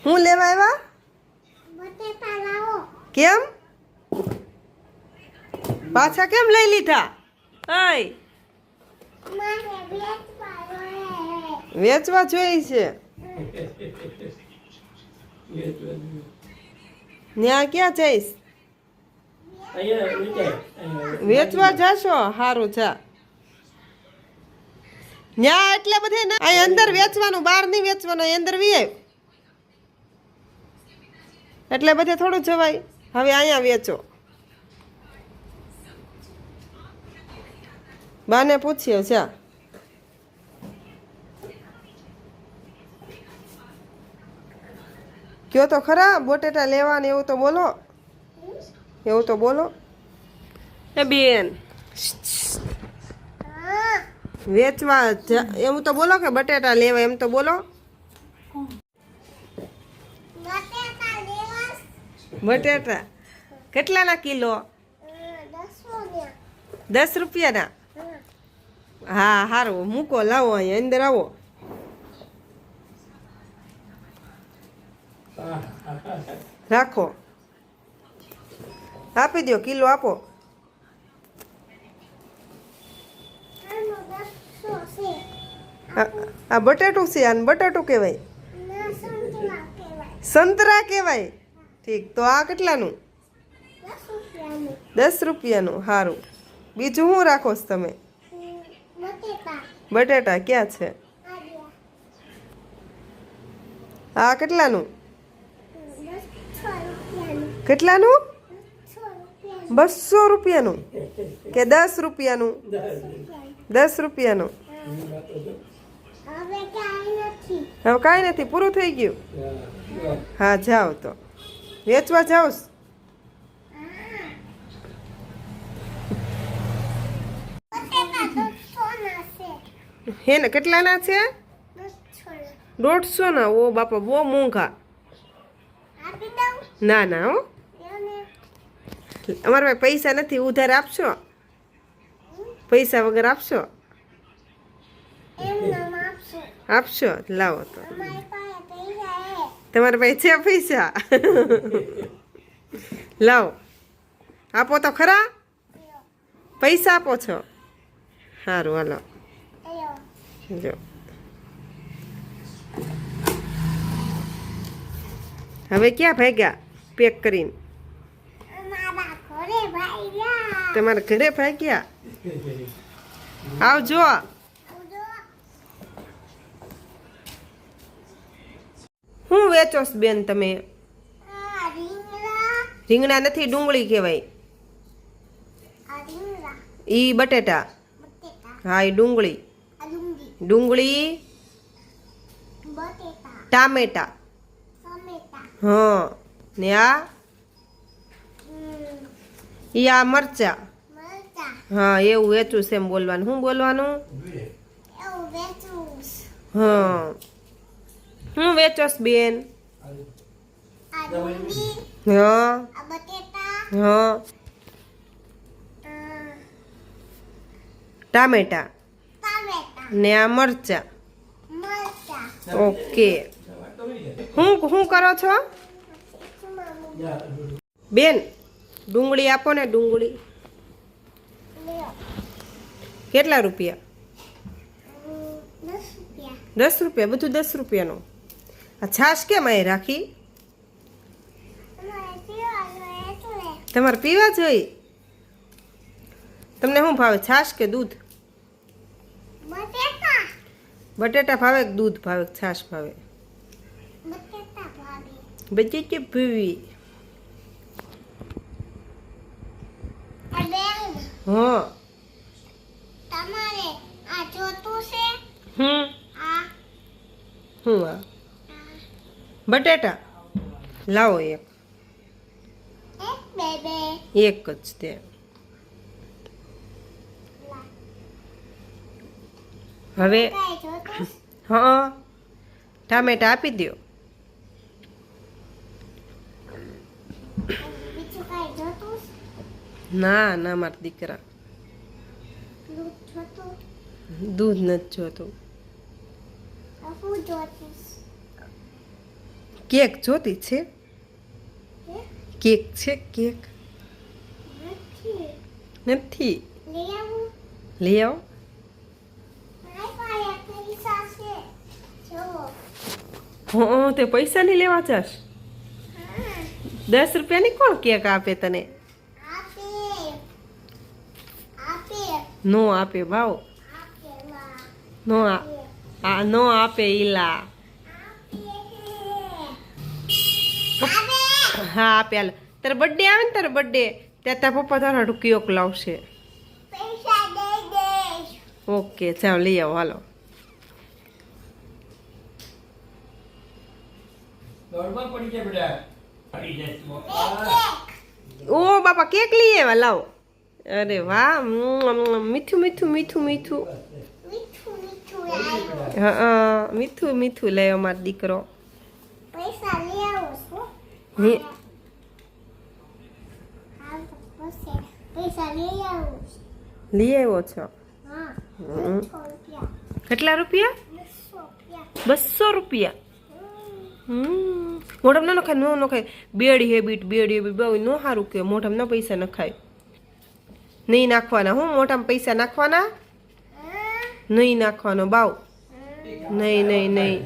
હું લેવા આવ્યા? બટેટા લાવો. કેમ પાછા કેમ લઈ લીધા? અય મારે વેચવા જોઈએ. વેચવા જોઈ છે. ન્યા ક્યાં જઈશ? વેચવા જાશો? સારું જા. ન્યા એટલે બધે ના અહીં અંદર વેચવાનું, બહાર નહીં વેચવાનું. અહીં અંદર વી આવ એટલે બધે થોડું જવાય. હવે અહીંયા વેચો. બાને પૂછ્યો જા. કયો તો ખરા બટેટા લેવાને એવું તો બોલો. એવું તો બોલો. એ બેન વેચવા એવું તો બોલો કે બટેટા લેવા એમ તો બોલો. બટેટા લેવા. બટેટા કેટલાના કિલો? 10 રૂપિયાના. હા સારું મૂકો, લાવો અહીંયા અંદર આવો. રાખો, આપી દો, કિલો આપો. આ બટાટું છે, આને બટાટું કહેવાય? સંતરા કહેવાય. ઠીક, તો આ કેટલાનું? 10 રૂપિયાનું. સારું, બીજું શું રાખો છો તમે? બટેટા ક્યાં છે? આ કેટલાનું? કેટલાનું? 200 રૂપિયાનું કે 10 રૂપિયાનું? 10 રૂપિયાનું. હવે કાંઈ નથી, પૂરું થઈ ગયું. હા જાઓ, તો વેચવા જાઓ. હે ને કેટલાના છે? 150 ના. ઓ બાપા, બહુ મોંઘા. ના ના હો, અમારા પાસે પૈસા નથી. ઉધાર આપશો? પૈસા વગર આપશો? આપશો, લાવો તો. તમારા પાસે છે પૈસા? લાવો, આપો તો ખરા. પૈસા આપો છો? સારું, હાલો જો. હવે ક્યાં ભાગ્યા પેક કરીને? તમારા ઘરે ભાગ્યા? આવજો. શું વેચોસ બેન તમે? રીંગણા નથી, ડુંગળી કહેવાય. ઈ બટેટા. હા, એ ડુંગળી. ડુંગળી, ટામેટા. હા, ને આ ઈ આ મરચા. હા, એવું વેચું છે એમ બોલવાનું. શું બોલવાનું? હા. શું વેચોસ બેન? હા હા, ટામેટા ને આ મરચા. ઓકે. શું કરો છો બેન? ડુંગળી આપો ને, ડુંગળી. કેટલા રૂપિયા? 10 રૂપિયા. બધું 10 રૂપિયાનું. આ છાશ કેમ અહીં રાખી? તમારે પીવા જોઈએ? તમને શું ભાવે, છાશ કે દૂધ? બટેટા ભાવે કે દૂધ ભાવે કે છાશ ભાવે? બટેટા પીવી. હા. તમારે આ જોતું છે? શું આ? બટેટા લાવો એક. એક જ તે. હવે હા, ટામેટા આપી દો. ના ના, મારા દીકરા દૂધ નથી જોતું. કેક જોતી છે કેક છે કેક નથી નથી લઈ આવું લઈ આવો મારી પાસે પૈસા છે જો હં તે પૈસા નહીં લેવા જાશ હા 10 રૂપિયાની કોણ કેક આપે તને આપે આપે નો આપે ભાવ આપે વા નો આ નો આપે ઈલા આપે હા આપે હાલ તારો બર્થડે આવે ને તારો બર્થડે ત્યાં તારા પપ્પા તારા હાટુ કેક લાવશે પૈસા દઈ દઈશ ઓકે ચાલો લઈ આવો હાલો દોડમાં પડી જાય બેટા પડી જાય તું બાપા. ઓ બાપા કેક લઈ આવ્યા લાવો અરે વાહ મીઠું મીઠું મીઠું મીઠું મીઠું મીઠું આવ્યું હા મીઠું મીઠું લે અમારો દીકરો પૈસા લઈ આવું છું હે હાલ તો પછી પૈસા લઈ આવું છું. લઈ આવ્યો છો હા હમ. 200 રૂપિયા કેટલા રૂપિયા 200 200 રૂપિયા રૂપિયા મોઢામાં ન નખાય ન નખાય બેડ હેબિટ બહુ ન સારું કે મોઢામાં ના પૈસા નખાય નહીં નાખવાના હું મોઢામાં પૈસા નાખવાના નહીં નાખવાનો બાવ નહીં નહીં નહીં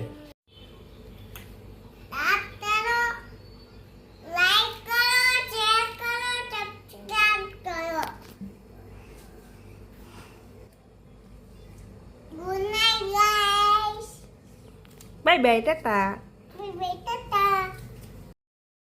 આપ કરો લાઈક કરો શેર કરો સબસ્ક્રાઇબ કરો good night guys bye bye Tata